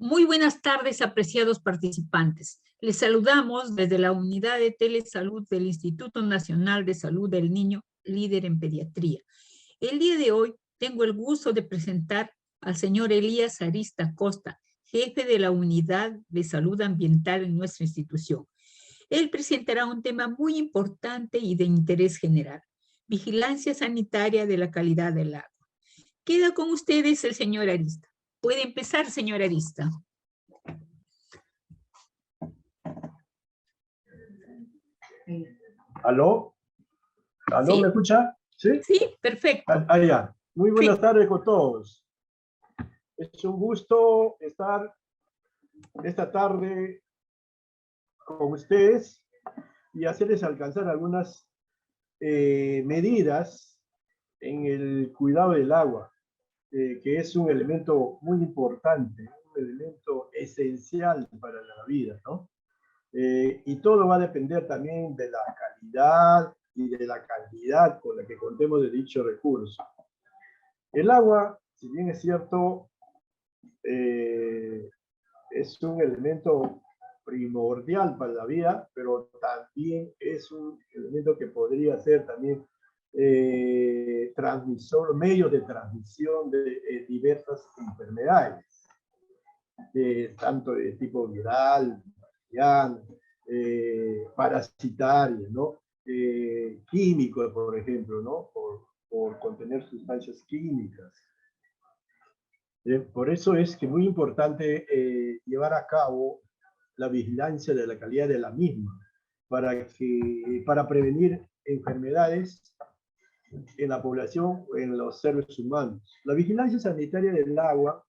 Muy buenas tardes, apreciados participantes. Les saludamos desde la Unidad de Telesalud del Instituto Nacional de Salud del Niño, líder en pediatría. El día de hoy tengo el gusto de presentar al señor Elías Arista Costa, jefe de la Unidad de Salud Ambiental en nuestra institución. Él presentará un tema muy importante y de interés general: vigilancia sanitaria de la calidad del agua. Queda con ustedes el señor Arista. Puede empezar, señor Arista. ¿Aló? ¿Aló? ¿Sí? ¿Me escucha? ¿Sí? Sí, perfecto. Ya. Muy buenas Sí. tardes con todos. Es un gusto estar esta tarde con ustedes y hacerles alcanzar algunas medidas en el cuidado del agua, que es un elemento muy importante, un elemento esencial para la vida, ¿no? Y todo va a depender también de la calidad y de la cantidad con la que contemos de dicho recurso. El agua, si bien es cierto, es un elemento primordial para la vida, pero también es un elemento que podría ser también transmisor, medio de transmisión de diversas enfermedades, tanto de tipo viral, bacteriano, parasitaria, ¿no? Químico, por ejemplo, ¿no? Por contener sustancias químicas. Por eso es que es muy importante llevar a cabo la vigilancia de la calidad de la misma, para prevenir enfermedades en la población o en los seres humanos. La vigilancia sanitaria del agua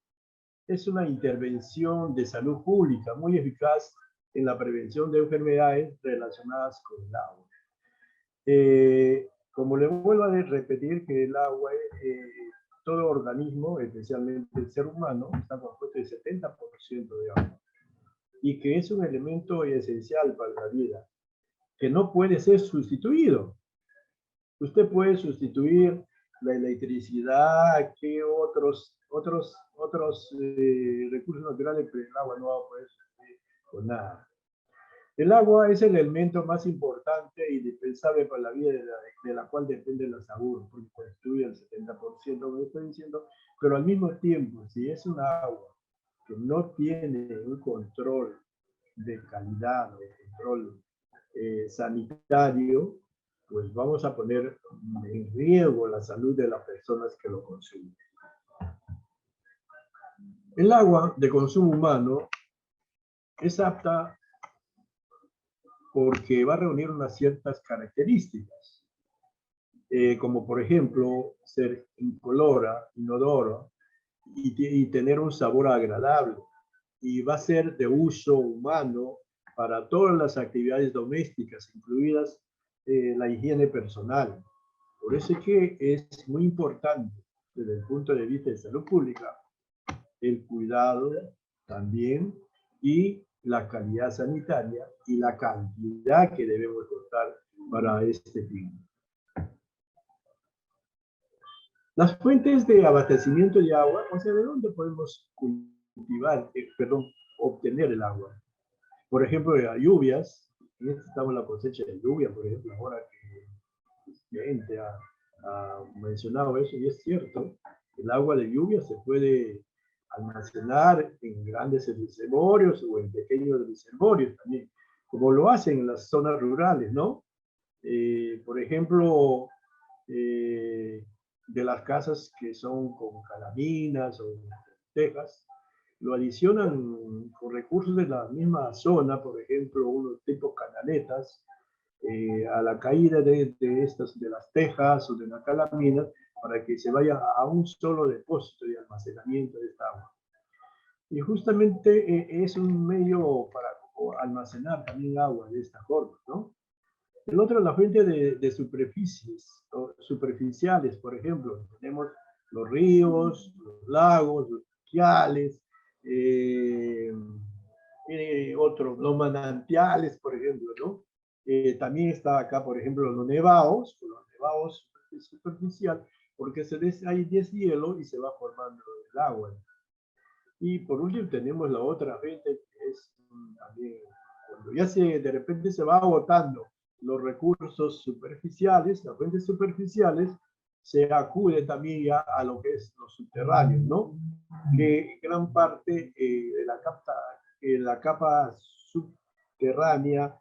es una intervención de salud pública muy eficaz en la prevención de enfermedades relacionadas con el agua. Como le vuelvo a repetir, que el agua, todo organismo, especialmente el ser humano, está compuesto de 70% de agua, y que es un elemento esencial para la vida, que no puede ser sustituido. Usted puede sustituir la electricidad, que otros recursos naturales, pero el agua no va a poder sustituir con nada. El agua es el elemento más importante e indispensable para la vida de la cual depende la salud, porque constituye el 70%, como estoy diciendo, pero al mismo tiempo, si es un agua que no tiene un control de calidad o control sanitario, pues vamos a poner en riesgo la salud de las personas que lo consumen. El agua de consumo humano es apta porque va a reunir unas ciertas características, como por ejemplo ser incolora, inodora, y tener un sabor agradable, y va a ser de uso humano para todas las actividades domésticas, incluidas la higiene personal. Por eso es que es muy importante, desde el punto de vista de salud pública, el cuidado también y la calidad sanitaria y la cantidad que debemos contar para este fin. Las fuentes de abastecimiento de agua, o sea, ¿de dónde podemos obtener el agua? Por ejemplo, de las lluvias. Estamos en la cosecha de lluvia, por ejemplo, ahora que la gente ha mencionado eso, y es cierto, el agua de lluvia se puede almacenar en grandes reservorios o en pequeños reservorios también, como lo hacen en las zonas rurales, ¿no? Por ejemplo, de las casas que son con calaminas o tejas, lo adicionan con recursos de la misma zona, por ejemplo, unos tipos canaletas, a la caída de las tejas o de las calaminas, para que se vaya a un solo depósito de almacenamiento de esta agua. Y justamente es un medio para almacenar también agua de esta forma, ¿no? El otro, la fuente de superficies, superficiales, por ejemplo, tenemos los ríos, los lagos, los manantiales, los manantiales, por ejemplo, ¿no? También está acá, por ejemplo, los nevados superficial, porque hay deshielo y se va formando el agua. Y por último tenemos la otra fuente, que es también cuando ya de repente se va agotando los recursos superficiales, las fuentes superficiales, se acude también ya a lo que es los subterráneos, ¿no? Que gran parte de la capa subterránea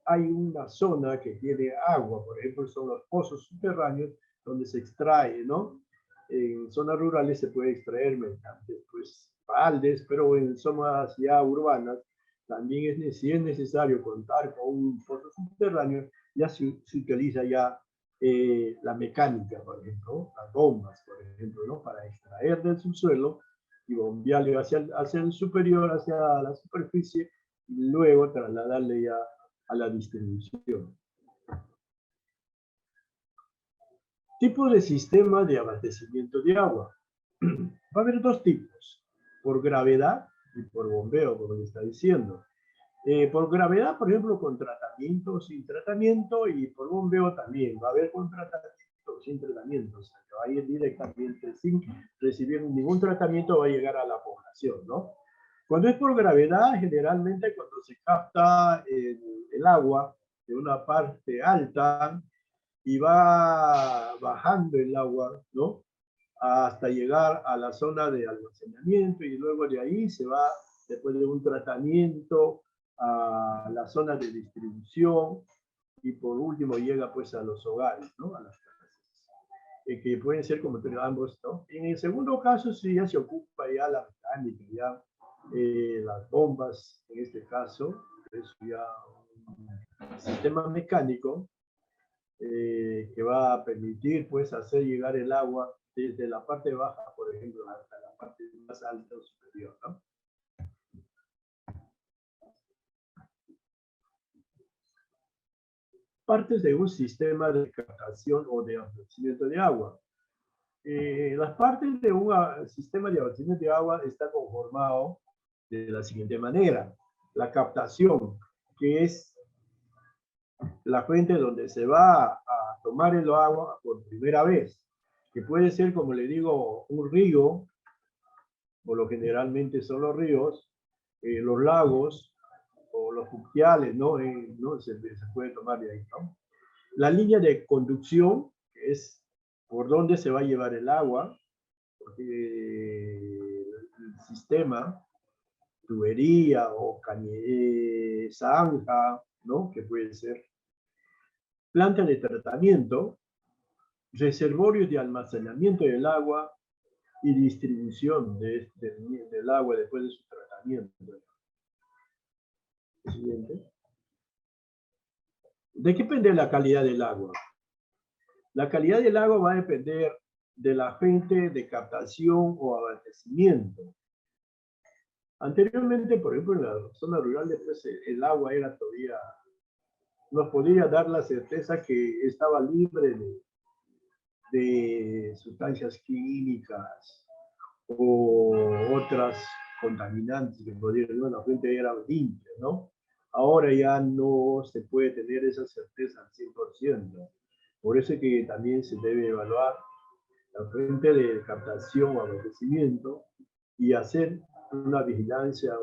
hay una zona que tiene agua, por ejemplo, son los pozos subterráneos donde se extrae, ¿no? En zonas rurales se puede extraer mediante, pues, baldes, pero en zonas ya urbanas también si es necesario contar con un pozo subterráneo, ya se utiliza ya la mecánica, por ejemplo, las bombas, por ejemplo, ¿no? Para extraer del subsuelo y bombearle hacia el superior, hacia la superficie, y luego trasladarle ya a la distribución. Tipos de sistema de abastecimiento de agua. Va a haber dos tipos, por gravedad y por bombeo, como le está diciendo. Por gravedad, por ejemplo, con tratamiento, sin tratamiento, y por bombeo también. Va a haber con tratamiento, sin tratamiento. O sea, que va a ir directamente, sin recibir ningún tratamiento, va a llegar a la población, ¿no? Cuando es por gravedad, generalmente cuando se capta el agua de una parte alta y va bajando el agua, ¿no? Hasta llegar a la zona de almacenamiento y luego de ahí se va, después de un tratamiento, a la zona de distribución y por último llega pues a los hogares, ¿no? A las casas. Que pueden ser como ambos, ¿no? En el segundo caso sí ya se ocupa ya la mecánica, ya las bombas, en este caso, es ya un sistema mecánico que va a permitir pues hacer llegar el agua desde la parte baja, por ejemplo, hasta la parte más alta o superior, ¿no? Partes de un sistema de captación o de abastecimiento de agua. Las partes de un sistema de abastecimiento de agua está conformado de la siguiente manera. La captación, que es la fuente donde se va a tomar el agua por primera vez, que puede ser, como le digo, un río, por lo generalmente son los ríos, los lagos o los fluviales, ¿no? ¿No? Se puede tomar de ahí, ¿no? La línea de conducción, que es por dónde se va a llevar el agua, porque el sistema, tubería o zanja, ¿no? Que puede ser. Planta de tratamiento, reservorios de almacenamiento del agua y distribución del agua después de su tratamiento. Siguiente. ¿De qué depende la calidad del agua? La calidad del agua va a depender de la fuente de captación o abastecimiento. Anteriormente, por ejemplo, en la zona rural, después el agua era todavía, nos podía dar la certeza que estaba libre de sustancias químicas o otras contaminantes que podrían, ¿no? La fuente era limpia, ¿no? Ahora ya no se puede tener esa certeza al 100%. Por eso es que también se debe evaluar la fuente de captación o abastecimiento y hacer una vigilancia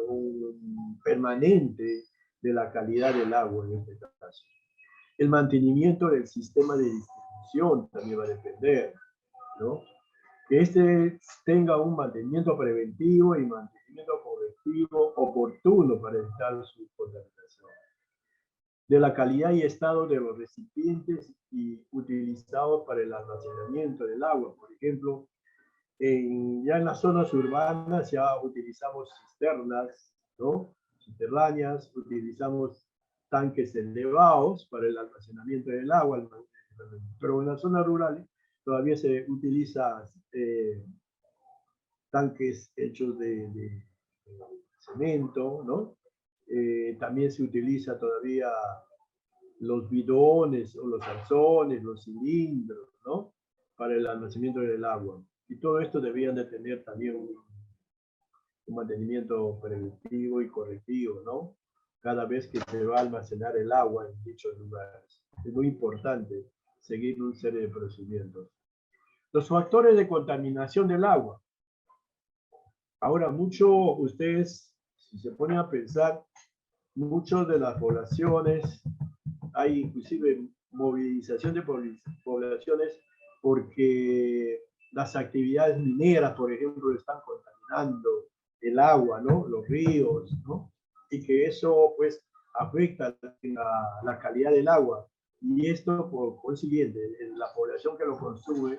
permanente de la calidad del agua en este caso. El mantenimiento del sistema de distribución también va a depender, ¿no? Que este tenga un mantenimiento preventivo y mantenimiento correctivo oportuno para evitar su contaminación. De la calidad y estado de los recipientes y utilizados para el almacenamiento del agua. Por ejemplo, ya en las zonas urbanas ya utilizamos cisternas, ¿no? Subterráneas, utilizamos tanques elevados para el almacenamiento del agua, pero en las zonas rurales todavía se utiliza tanques hechos de cemento, ¿no? También se utiliza todavía los bidones o los arzones, los cilindros, ¿no? Para el almacenamiento del agua. Y todo esto debían de tener también un mantenimiento preventivo y correctivo, ¿no? Cada vez que se va a almacenar el agua en dichos lugares. Es muy importante seguir una serie de procedimientos. Los factores de contaminación del agua. Ahora, ustedes, si se ponen a pensar, muchas de las poblaciones, hay inclusive movilización de poblaciones porque las actividades mineras, por ejemplo, están contaminando el agua, ¿no? Los ríos, ¿no? Y que eso, pues, afecta la calidad del agua. Y esto, por consiguiente, la población que lo consume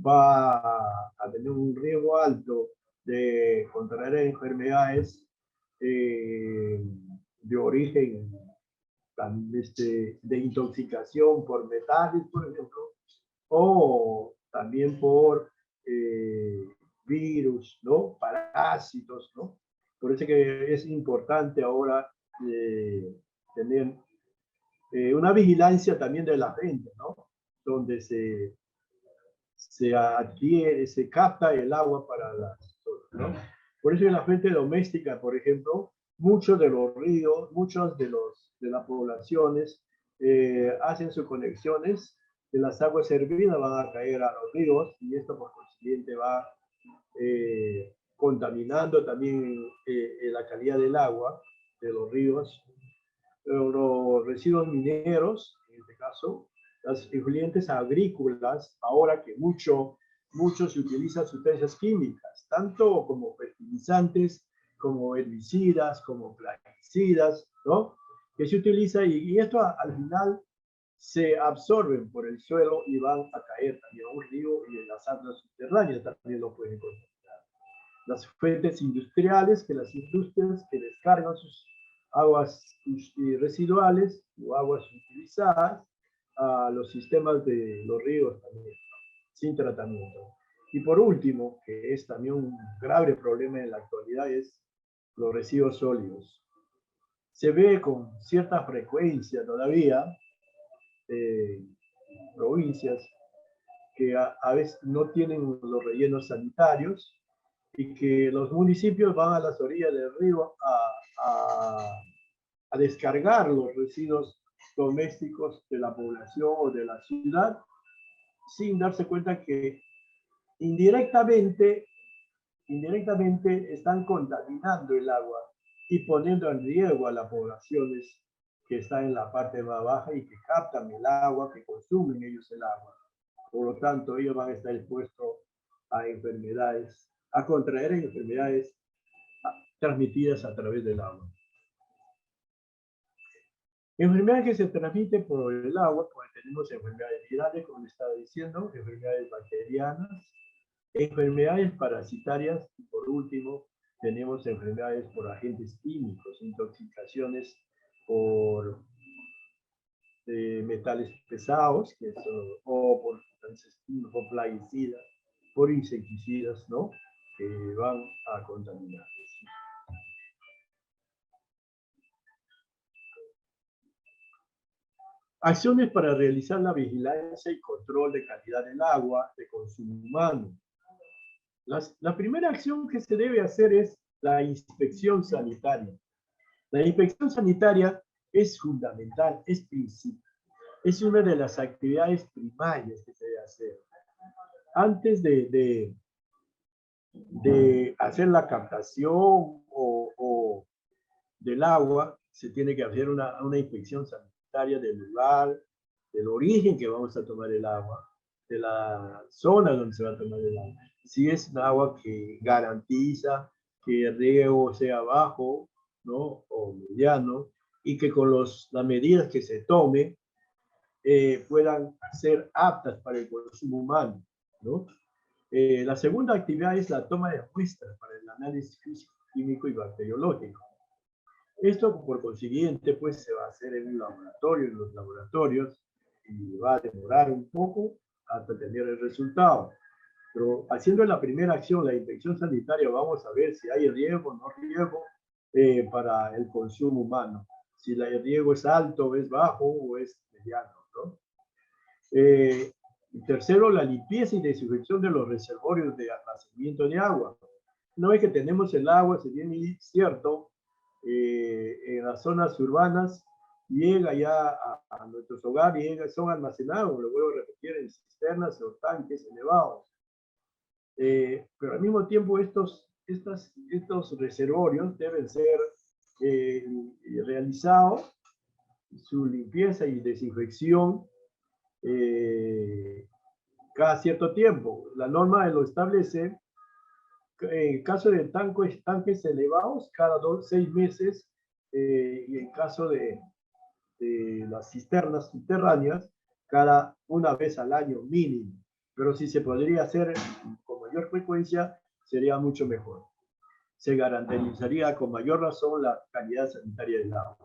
va a tener un riesgo alto de contraer enfermedades de origen de intoxicación por metales, por ejemplo, o también por virus, ¿no? Parásitos, ¿no? Por eso que es importante ahora tener una vigilancia también de la gente, ¿no? Donde se adquiere, se capta el agua para las zonas, ¿no? Por eso en la fuente doméstica, por ejemplo, muchos de los ríos, muchos de las poblaciones hacen sus conexiones de las aguas servidas van a caer a los ríos y esto por consiguiente va contaminando también la calidad del agua de los ríos. Los residuos mineros, en este caso, las efluentes agrícolas, ahora que mucho se utilizan sustancias químicas, tanto como fertilizantes, como herbicidas, como plaguicidas, ¿no? Que se utiliza y esto al final se absorben por el suelo y van a caer también a un río y en las aguas subterráneas también lo pueden contaminar. Las fuentes industriales, que las industrias que descargan sus aguas residuales o aguas utilizadas a los sistemas de los ríos también, sin tratamiento. Y por último, que es también un grave problema en la actualidad, es los residuos sólidos. Se ve con cierta frecuencia todavía provincias que a veces no tienen los rellenos sanitarios y que los municipios van a las orillas del río a descargar los residuos domésticos de la población o de la ciudad sin darse cuenta que indirectamente están contaminando el agua y poniendo en riesgo a las poblaciones que están en la parte más baja y que captan el agua, que consumen ellos el agua. Por lo tanto, ellos van a estar expuestos a enfermedades, a contraer enfermedades transmitidas a través del agua. Enfermedades que se transmiten por el agua, pues tenemos enfermedades virales, como estaba diciendo, enfermedades bacterianas, enfermedades parasitarias y por último tenemos enfermedades por agentes químicos, intoxicaciones por metales pesados, que son, o por sustancias químicas, por plaguicidas, por insecticidas, ¿no? Que van a contaminar. Acciones para realizar la vigilancia y control de calidad del agua de consumo humano. La primera acción que se debe hacer es la inspección sanitaria. La inspección sanitaria es fundamental, es principal. Es una de las actividades primarias que se debe hacer. Antes de hacer la captación o del agua, se tiene que hacer una inspección sanitaria del lugar, del origen que vamos a tomar el agua, de la zona donde se va a tomar el agua. Si es un agua que garantiza que el riego sea bajo, ¿no? O mediano, y que con las medidas que se tome puedan ser aptas para el consumo humano, ¿no? La segunda actividad es la toma de muestras para el análisis físico, químico y bacteriológico. Esto, por consiguiente, pues se va a hacer en un laboratorio, en los laboratorios, y va a demorar un poco hasta tener el resultado. Pero haciendo la primera acción, la inspección sanitaria, vamos a ver si hay riesgo o no riesgo para el consumo humano. Si el riesgo es alto, es bajo o es mediano, ¿no? Tercero, la limpieza y desinfección de los reservorios de almacenamiento de agua. Una vez que tenemos el agua, si bien es cierto, en las zonas urbanas llega ya a nuestros hogares, son almacenados, lo vuelvo a repetir, en cisternas o tanques elevados. Pero al mismo tiempo estos reservorios deben ser realizados, su limpieza y desinfección cada cierto tiempo. La norma lo establece en caso de tanques elevados cada 6 meses y en caso de las cisternas subterráneas cada una vez al año mínimo. Pero si se podría hacer con mayor frecuencia, sería mucho mejor. Se garantizaría con mayor razón la calidad sanitaria del agua.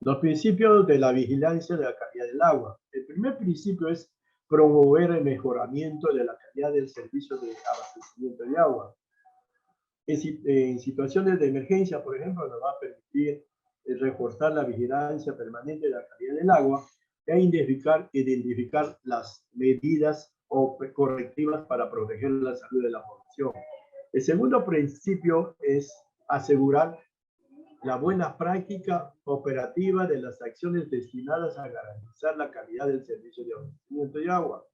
Los principios de la vigilancia de la calidad del agua. El primer principio es promover el mejoramiento de la calidad del servicio de abastecimiento de agua. En situaciones de emergencia, por ejemplo, nos va a permitir reforzar la vigilancia permanente de la calidad del agua e identificar las medidas correctivas para proteger la salud de la población. El segundo principio es asegurar la buena práctica operativa de las acciones destinadas a garantizar la calidad del servicio de abastecimiento de agua.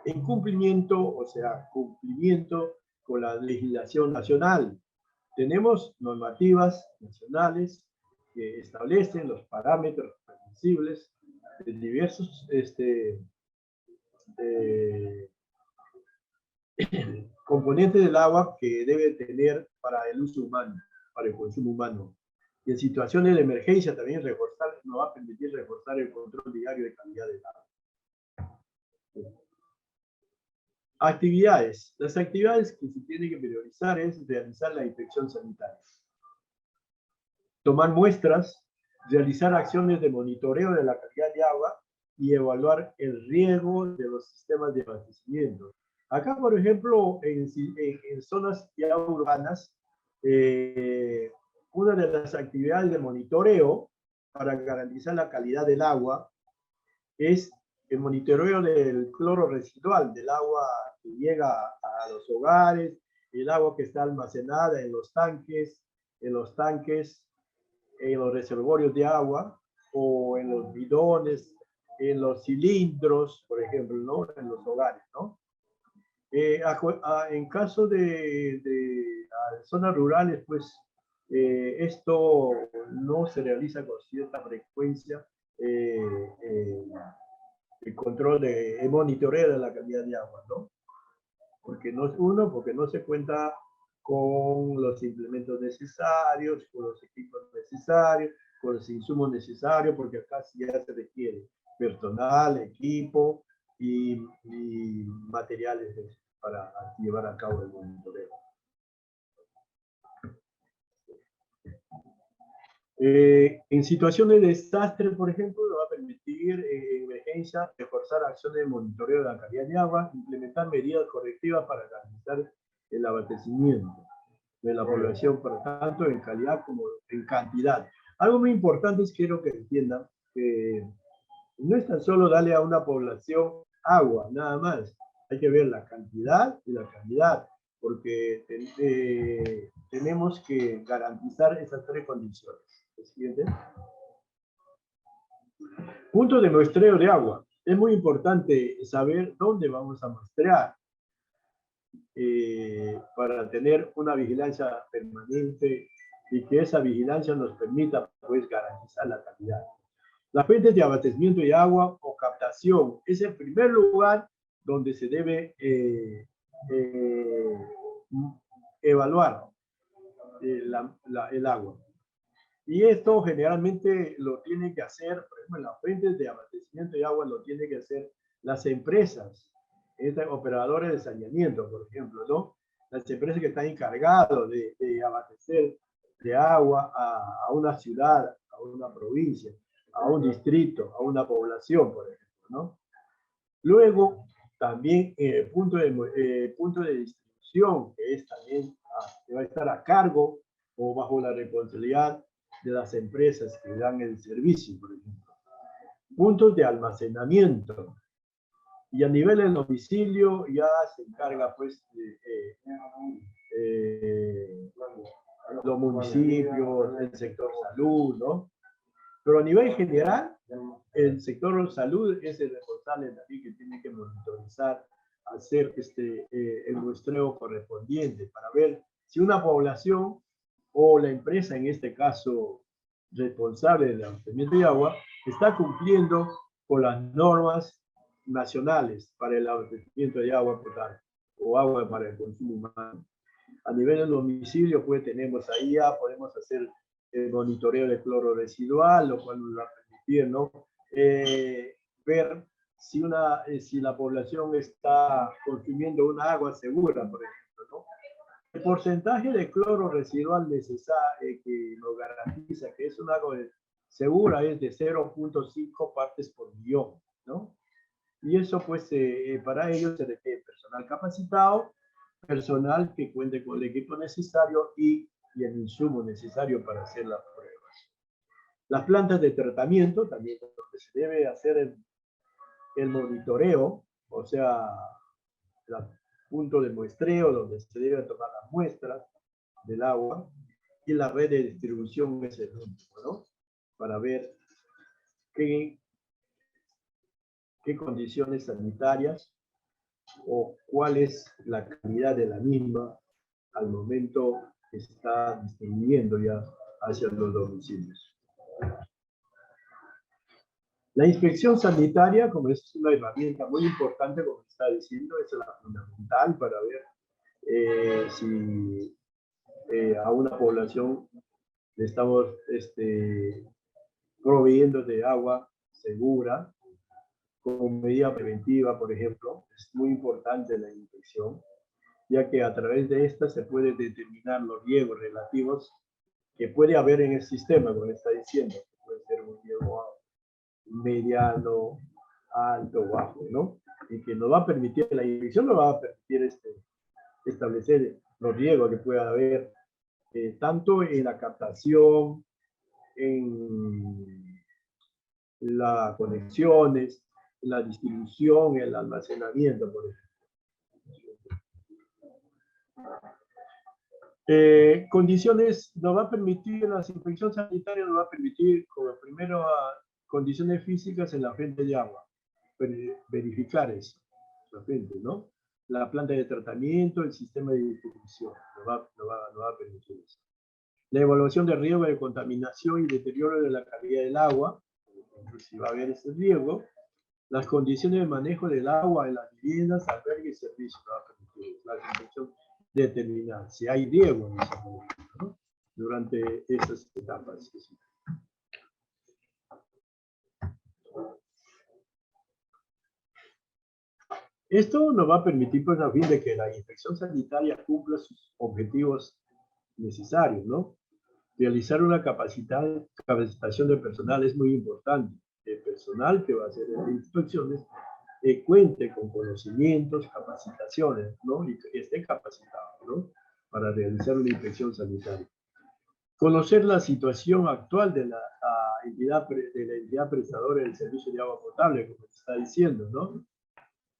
En cumplimiento, o sea, cumplimiento con la legislación nacional. Tenemos normativas nacionales que establecen los parámetros permisibles de diversos componentes del agua que debe tener para el uso humano, para el consumo humano. Y en situaciones de emergencia también nos va a permitir reforzar el control diario de calidad del agua. Actividades. Las actividades que se tienen que priorizar es realizar la inspección sanitaria, tomar muestras, realizar acciones de monitoreo de la calidad de agua y evaluar el riego de los sistemas de abastecimiento. Acá, por ejemplo, en zonas ya urbanas, una de las actividades de monitoreo para garantizar la calidad del agua es el monitoreo del cloro residual, del agua que llega a los hogares, el agua que está almacenada en los tanques, en los reservorios de agua, o en los bidones, en los cilindros, por ejemplo, ¿no? En los hogares, ¿no? En caso de zonas rurales, pues esto no se realiza con cierta frecuencia, el control el monitoreo de la calidad de agua, ¿no? Porque no se cuenta con los implementos necesarios, con los equipos necesarios, con los insumos necesarios, porque acá sí ya se requiere personal, equipo y materiales para llevar a cabo el monitoreo. En situaciones de desastre, por ejemplo, lo va a permitir en emergencia reforzar acciones de monitoreo de la calidad de agua, implementar medidas correctivas para garantizar el abastecimiento de la población, por tanto, en calidad como en cantidad. Algo muy importante es, quiero que entiendan, que no es tan solo darle a una población agua, nada más. Hay que ver la cantidad y la calidad, porque tenemos que garantizar esas tres condiciones. Siguiente. Punto de muestreo de agua. Es muy importante saber dónde vamos a muestrear para tener una vigilancia permanente y que esa vigilancia nos permita, pues, garantizar la calidad. Las fuentes de abastecimiento de agua o captación es el primer lugar donde se debe evaluar el agua. Y esto generalmente lo tienen que hacer, por ejemplo, en las fuentes de abastecimiento de agua lo tienen que hacer las empresas, operadores de saneamiento, por ejemplo, ¿no? Las empresas que están encargadas de abastecer de agua a una ciudad, a una provincia, a un distrito, a una población, por ejemplo, ¿no? Luego, también el punto de distribución, que es también que va a estar a cargo o bajo la responsabilidad de las empresas que dan el servicio, por ejemplo. Puntos de almacenamiento. Y a nivel del domicilio ya se encarga, pues, los municipios, el sector salud, ¿no? Pero a nivel general, el sector salud es el responsable también que tiene que monitorizar hacer el muestreo correspondiente para ver si una población o la empresa, en este caso responsable del abastecimiento de agua, está cumpliendo con las normas nacionales para el abastecimiento de agua potable o agua para el consumo humano. A nivel del domicilio, pues tenemos ahí ya, podemos hacer el monitoreo de cloro residual, lo cual nos va a permitir, ¿no? Ver si la población está consumiendo una agua segura, por ejemplo, ¿no? El porcentaje de cloro residual necesario que nos garantiza que es una agua segura es de 0.5 partes por millón, ¿no? Y eso, pues, para ello se requiere personal capacitado, personal que cuente con el equipo necesario y el insumo necesario para hacer las pruebas. Las plantas de tratamiento, también donde se debe hacer el monitoreo, o sea, el punto de muestreo donde se deben tomar las muestras del agua, y la red de distribución es el último, ¿no? Para ver qué condiciones sanitarias o cuál es la calidad de la misma al momento que se está distribuyendo ya hacia los domicilios. La inspección sanitaria, como es una herramienta muy importante, como está diciendo, es la fundamental para ver si a una población le estamos proveyendo de agua segura, como medida preventiva, por ejemplo. Es muy importante la inspección, ya que a través de esta se puede determinar los riesgos relativos que puede haber en el sistema, como está diciendo. Puede ser un riesgo mediano, alto, bajo, ¿no? Y que nos va a permitir, la inspección nos va a permitir establecer los riesgos que pueda haber, tanto en la captación, en las conexiones, en la distribución, el almacenamiento, por ejemplo. Condiciones nos va a permitir, la inspección sanitaria nos va a permitir, como primero, condiciones físicas en la fuente de agua, verificar eso, la fuente, ¿no? La planta de tratamiento, el sistema de distribución, nos va a permitir eso. La evaluación de riesgo de contaminación y deterioro de la calidad del agua, si va a haber ese riesgo. Las condiciones de manejo del agua en las viviendas, albergues y servicios, nos va a permitir la inspección determinar si hay riesgo en ese momento, ¿no? Durante esas etapas. Esto nos va a permitir, pues, a fin de que la inspección sanitaria cumpla sus objetivos necesarios, ¿no? Realizar una capacitación de personal es muy importante. El personal que va a hacer las inspecciones cuente con conocimientos, capacitaciones, ¿no? Y que esté capacitado, ¿no? Para realizar una inspección sanitaria. Conocer la situación actual de la entidad prestadora del servicio de agua potable, como se está diciendo, ¿no?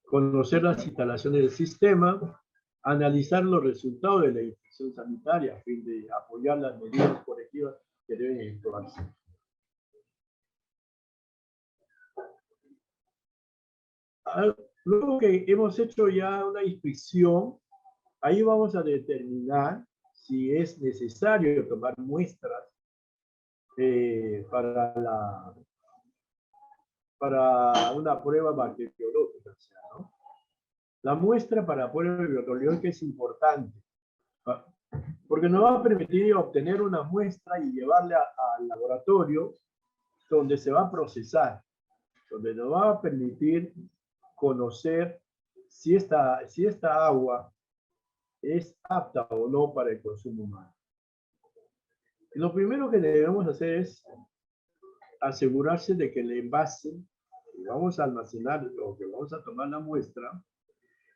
Conocer las instalaciones del sistema, analizar los resultados de la inspección sanitaria a fin de apoyar las medidas correctivas que deben efectuarse. Luego que hemos hecho ya una inspección, ahí vamos a determinar si es necesario tomar muestras para una prueba bacteriológica, ¿no? La muestra para prueba bacteriológica es importante, porque nos va a permitir obtener una muestra y llevarla al laboratorio donde se va a procesar, donde nos va a permitir conocer si esta agua es apta o no para el consumo humano. Lo primero que debemos hacer es asegurarse de que el envase que vamos a almacenar o que vamos a tomar la muestra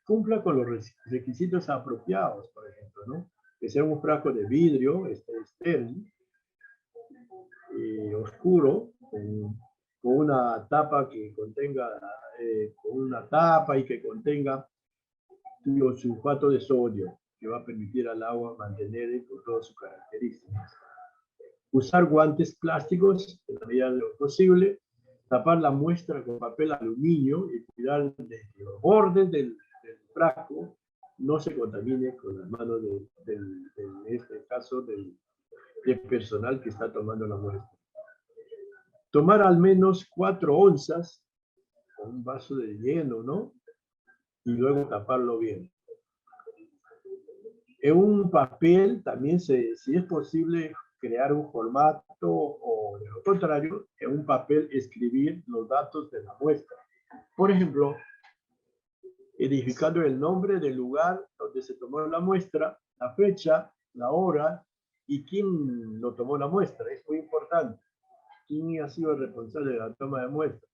cumpla con los requisitos apropiados, por ejemplo, ¿no? Que sea un frasco de vidrio, estéril, oscuro, con una tapa que contenga, con una tapa y que contenga sulfato de sodio, que va a permitir al agua mantener con todas sus características. Usar guantes plásticos en la medida de lo posible, tapar la muestra con papel aluminio y cuidar de los bordes del frasco no se contamine con las manos en este caso, del personal que está tomando la muestra. Tomar al menos 4 onzas con un vaso de hielo, ¿no? Y luego taparlo bien. En un papel también, si es posible, crear un formato o, de lo contrario, en un papel escribir los datos de la muestra. Por ejemplo, edificando el nombre del lugar donde se tomó la muestra, la fecha, la hora y quién lo tomó la muestra. Es muy importante. ¿Quién ha sido el responsable de la toma de muestra?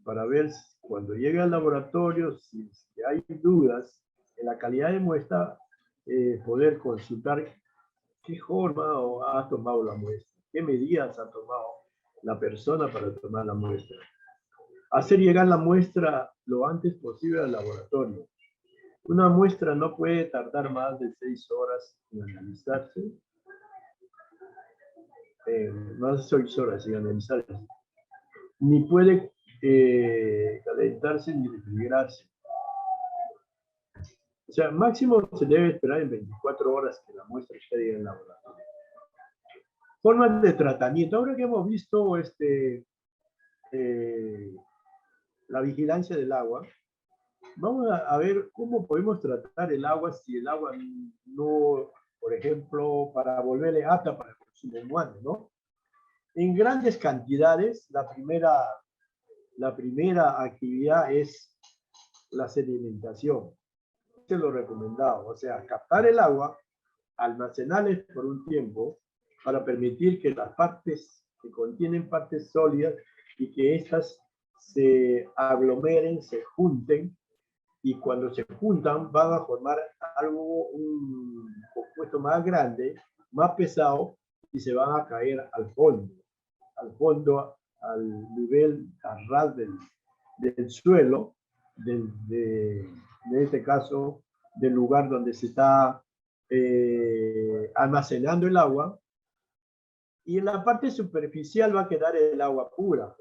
Para ver cuando llegue al laboratorio, si hay dudas en la calidad de muestra, poder consultar qué forma ha tomado la muestra, qué medidas ha tomado la persona para tomar la muestra. Hacer llegar la muestra lo antes posible al laboratorio. Una muestra no puede tardar más de 6 horas en analizarse. Más de 6 horas en analizarse. Ni puede calentarse ni refrigerarse. O sea, máximo se debe esperar en 24 horas que la muestra esté en el laboratorio. Formas de tratamiento. Ahora que hemos visto la vigilancia del agua, vamos a ver cómo podemos tratar el agua si el agua no, por ejemplo, para volverle apta para el consumo humano, ¿no? En grandes cantidades, la primera actividad es la sedimentación. Este es lo recomendado, o sea, captar el agua, almacenarla por un tiempo para permitir que las partes que contienen partes sólidas y que éstas se aglomeren, se junten, y cuando se juntan van a formar un compuesto más grande, más pesado, y se van a caer al fondo, al nivel, al ras del suelo, en este caso, del lugar donde se está almacenando el agua, y en la parte superficial va a quedar el agua pura,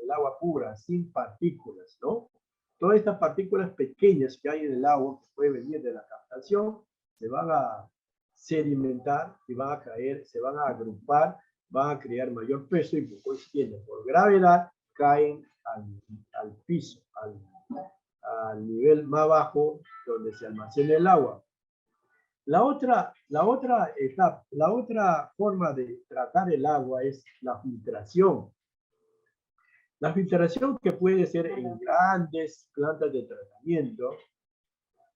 sin partículas, ¿no? Todas estas partículas pequeñas que hay en el agua, que puede venir de la captación, se van a sedimentar y van a caer, se van a agrupar, van a crear mayor peso y por consiguiente, por gravedad, caen al piso, al nivel más bajo donde se almacena el agua. La otra etapa, la otra forma de tratar el agua es la filtración. La filtración que puede ser en grandes plantas de tratamiento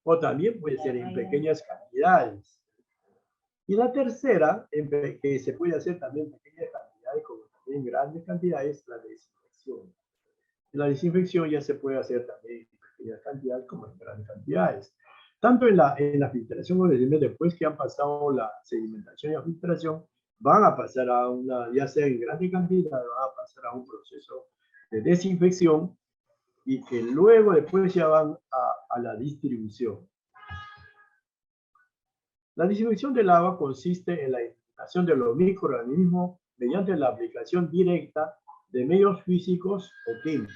o también puede ser en pequeñas cantidades. Y la tercera, que se puede hacer también en pequeñas cantidades como también en grandes cantidades, la desinfección. La desinfección ya se puede hacer también en pequeñas cantidades como en grandes cantidades. Tanto en la filtración como después que han pasado la sedimentación y la filtración, van a pasar a ya sea en grande cantidad, van a pasar a un proceso de desinfección y que luego después ya van a la distribución. La desinfección del agua consiste en la eliminación de los microorganismos mediante la aplicación directa de medios físicos o químicos.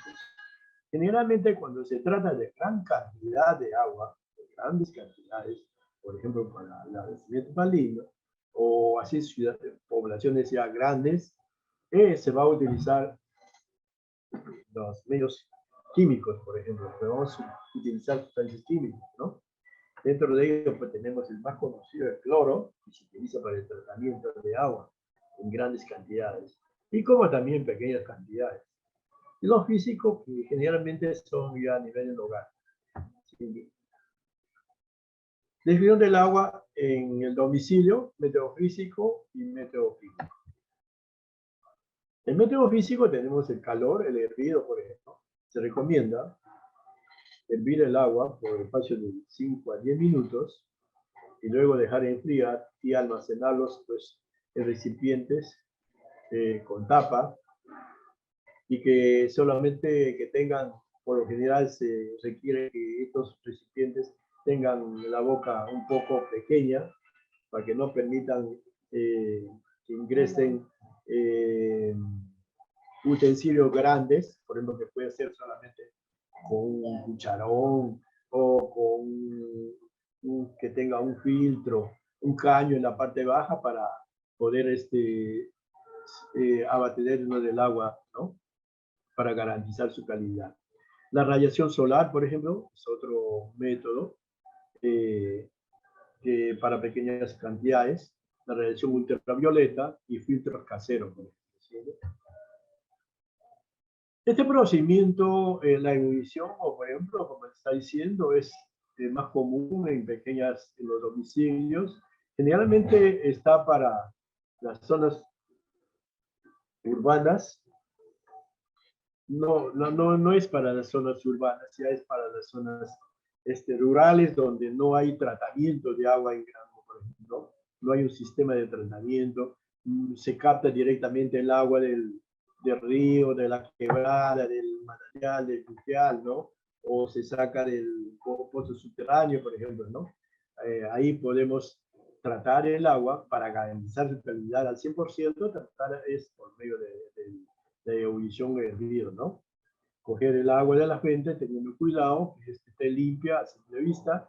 Generalmente cuando se trata de gran cantidad de agua, de grandes cantidades, por ejemplo para el abastecimiento marino o así poblaciones ya grandes, se va a utilizar los medios químicos, por ejemplo, vamos a utilizar sustancias químicas, ¿no? Dentro de ellos pues, tenemos el más conocido, el cloro, que se utiliza para el tratamiento de agua en grandes cantidades, y como también en pequeñas cantidades. Y los físicos que generalmente son ya a nivel del hogar. ¿Sí? Desvión del agua en el domicilio, método físico y método químico. En método físico tenemos el calor, el hervido, por ejemplo. Se recomienda hervir el agua por el espacio de 5 a 10 minutos y luego dejar enfriar y almacenarlos pues, en recipientes con tapa y que solamente que tengan, por lo general se requiere que estos recipientes tengan la boca un poco pequeña para que no permitan que ingresen utensilios grandes, por ejemplo, que puede ser solamente con un cucharón o con tenga un filtro, un caño en la parte baja para poder abastecernos del agua, ¿no? Para garantizar su calidad. La radiación solar, por ejemplo, es otro método para pequeñas cantidades, la radiación ultravioleta y filtros caseros, por ejemplo, ¿sí? Este procedimiento, la ebullición, o por ejemplo, como está diciendo, es más común en los domicilios. Generalmente está para las zonas urbanas. No es para las zonas urbanas, ya es para las zonas rurales donde no hay tratamiento de agua en grano, por ejemplo. No hay un sistema de tratamiento. Se capta directamente el agua del río, de la quebrada, del manantial, del fluvial, ¿no? O se saca del pozo subterráneo, por ejemplo, ¿no? Ahí podemos tratar el agua para garantizar su calidad al 100%, tratar es por medio de ebullición hervido, ¿no? Coger el agua de la fuente teniendo cuidado que esté limpia a simple vista,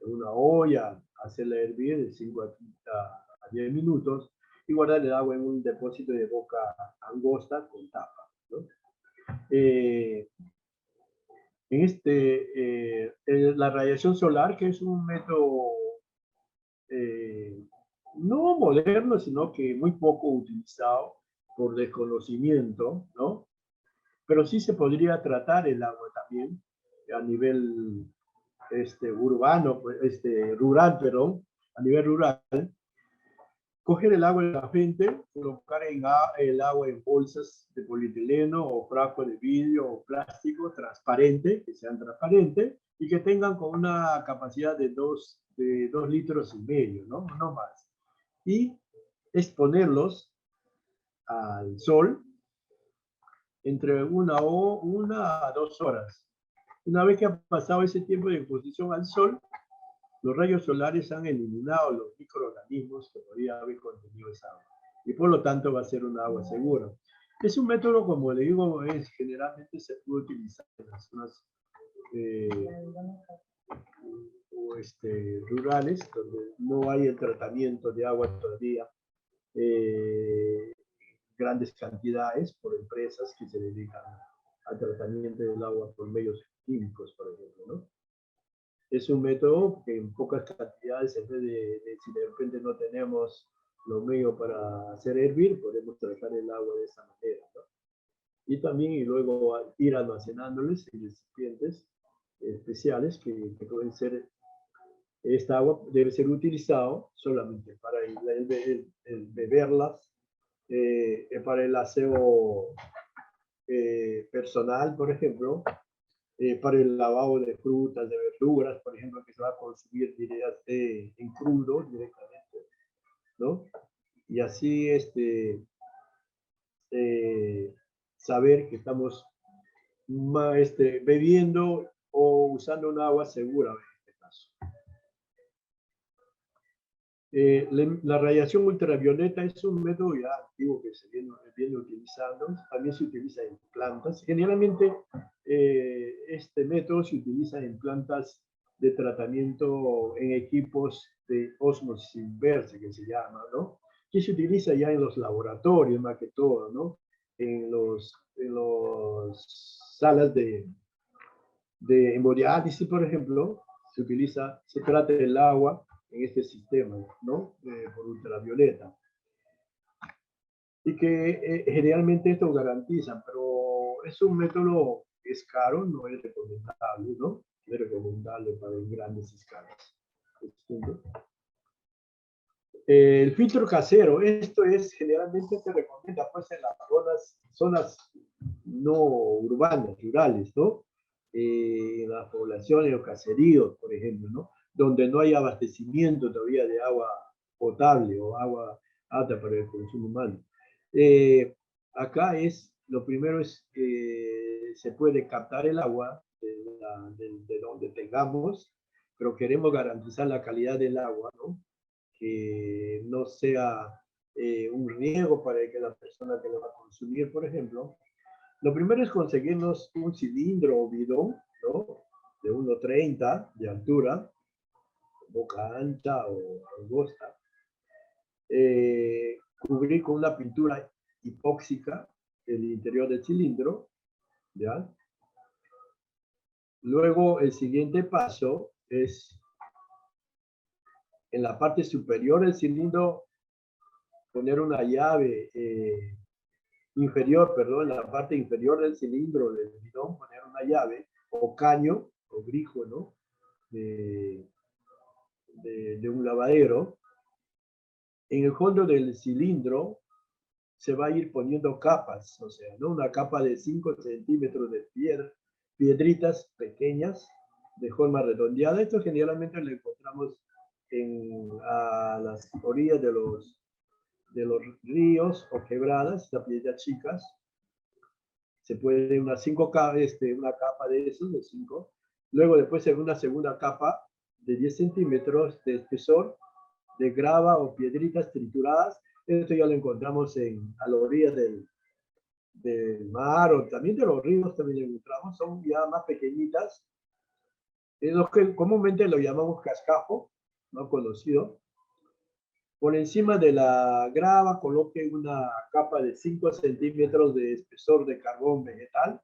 en una olla, hacerla hervir de 5 a 10 minutos y guardar el agua en un depósito de boca angosta con tapa, ¿no? La radiación solar, que es un método no moderno, sino que muy poco utilizado por desconocimiento, ¿no? Pero sí se podría tratar el agua también a nivel urbano, rural, perdón, a nivel rural. Coger el agua de la fuente, colocar el agua en bolsas de polietileno o frascos de vidrio o plástico transparente, que sean transparentes y que tengan con una capacidad de 2 litros y medio, ¿no? No más. Y exponerlos al sol entre 1 a 2 horas. Una vez que ha pasado ese tiempo de exposición al sol, los rayos solares han eliminado los microorganismos que podía haber contenido esa agua. Y por lo tanto va a ser una agua segura. Es un método, como le digo, generalmente se puede utilizar en las zonas rurales, donde no hay el tratamiento de agua todavía. Grandes cantidades por empresas que se dedican al tratamiento del agua por medios químicos, por ejemplo, ¿no? Es un método que en pocas cantidades, en vez si de repente no tenemos los medios para hacer hervir, podemos tratar el agua de esa manera, ¿no? Y también y luego ir almacenándoles en recipientes especiales que pueden ser, esta agua debe ser utilizado solamente para el beberlas, para el aseo personal, por ejemplo, para el lavado de frutas, de verduras, por ejemplo, que se va a consumir en crudo directamente, ¿no? Y así saber que estamos bebiendo o usando un agua segura en este caso. La radiación ultravioleta es un método ya antiguo que se viene utilizando. También se utiliza en plantas. Generalmente este método se utiliza en plantas de tratamiento en equipos de ósmosis inversa, que se llama, ¿no? Que se utiliza ya en los laboratorios más que todo, ¿no? En los salas de hemodiálisis, por ejemplo, se trata el agua en este sistema, ¿no? Por ultravioleta. Y que generalmente esto garantizan, pero es un método que es caro, no es recomendable, ¿no? No es recomendable para grandes escalas. El filtro casero, esto es, generalmente se recomienda pues en las zonas no urbanas, rurales, ¿no? En las poblaciones o caseríos, por ejemplo, ¿no? Donde no hay abastecimiento todavía de agua potable o agua apta para el consumo humano. Acá lo primero es que se puede captar el agua de donde tengamos, pero queremos garantizar la calidad del agua, ¿no? Que no sea un riesgo para que la persona que lo va a consumir, por ejemplo. Lo primero es conseguirnos un cilindro o bidón, ¿no? De 1,30 de altura, boca ancha o angosta. Cubrir con una pintura hipóxica el interior del cilindro, ¿ya? Luego, el siguiente paso es en la parte superior del cilindro poner una llave inferior, perdón, en la parte inferior del cilindro del bidón poner una llave o caño o grifo, ¿no? De un lavadero. En el fondo del cilindro se va a ir poniendo capas, o sea, ¿no? Una capa de 5 centímetros de piedritas pequeñas de forma redondeada. Esto generalmente lo encontramos a las orillas de los ríos o quebradas, las piedras chicas. Se puede una capa de esos, de 5. Luego después una segunda capa de 10 centímetros de espesor de grava o piedritas trituradas. Esto ya lo encontramos a la orilla del mar o también de los ríos, también lo encontramos. Son ya más pequeñitas. Es lo que comúnmente lo llamamos cascajo, no conocido. Por encima de la grava coloque una capa de 5 centímetros de espesor de carbón vegetal.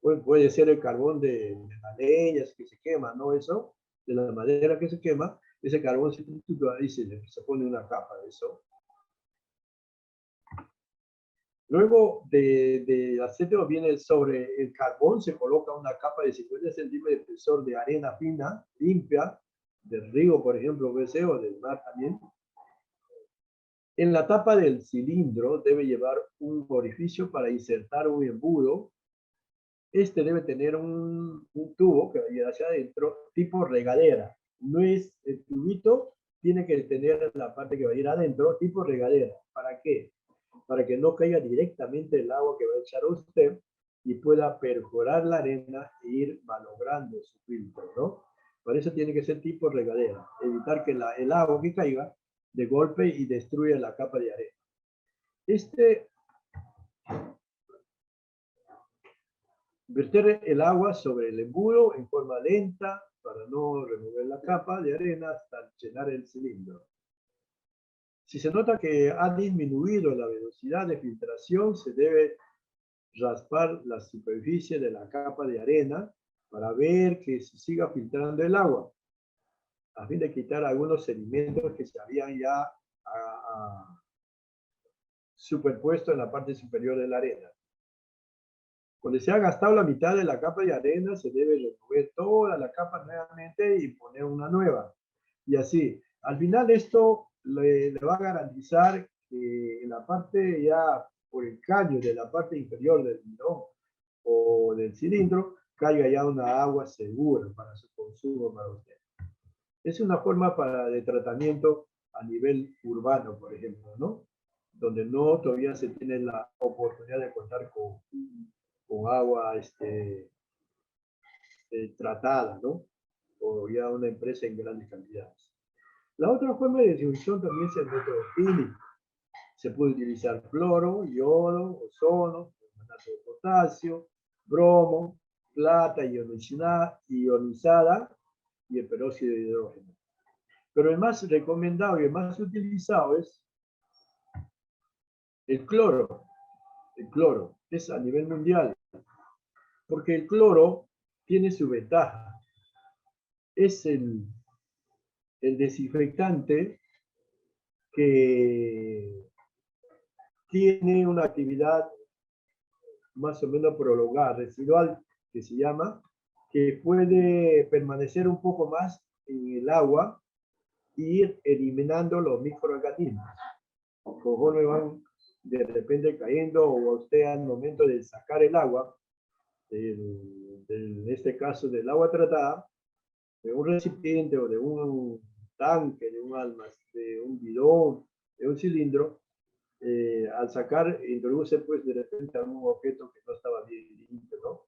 Puede ser el carbón de las leñas que se quema, ¿no? Eso, de la madera que se quema, ese carbón se tritura y se pone una capa de eso. Luego de hacerlo viene sobre el carbón, se coloca una capa de 50 centímetros de espesor de arena fina, limpia, del río, por ejemplo, o del mar también. En la tapa del cilindro debe llevar un orificio para insertar un embudo. Este debe tener un tubo que vaya hacia adentro, tipo regadera. No es el tubito, tiene que tener la parte que va a ir adentro, tipo regadera. ¿Para qué? Para que no caiga directamente el agua que va a echar usted y pueda perforar la arena e ir malogrando su filtro, ¿no? Por eso tiene que ser tipo regadera. Evitar que el agua que caiga de golpe y destruya la capa de arena. Verter el agua sobre el embudo en forma lenta para no remover la capa de arena hasta llenar el cilindro. Si se nota que ha disminuido la velocidad de filtración, se debe raspar la superficie de la capa de arena para ver que se siga filtrando el agua, a fin de quitar algunos sedimentos que se habían ya superpuesto en la parte superior de la arena. Cuando se ha gastado la mitad de la capa de arena, se debe remover toda la capa nuevamente y poner una nueva. Y así, al final esto le va a garantizar que en la parte ya por el caño de la parte inferior del bidón o del cilindro, caiga ya una agua segura para su consumo para usted. Es una forma de tratamiento a nivel urbano, por ejemplo, ¿no? Donde no todavía se tiene la oportunidad de contar con agua tratada, ¿no? O ya una empresa en grandes cantidades. La otra forma de distribución también es el método químico. Se puede utilizar cloro, yodo, ozono, carbonato de potasio, bromo, plata ionizada y el peróxido de hidrógeno. Pero el más recomendado y el más utilizado es el cloro. El cloro es a nivel mundial, porque el cloro tiene su ventaja. Es el desinfectante que tiene una actividad más o menos prolongada, residual, que se llama, que puede permanecer un poco más en el agua e ir eliminando los microorganismos. Conforme van de repente cayendo o usted al momento de sacar el agua, en este caso del agua tratada, de un recipiente o de un tanque, de un bidón, de un cilindro, al sacar, introduce pues de repente algún objeto que no estaba bien limpio, ¿no?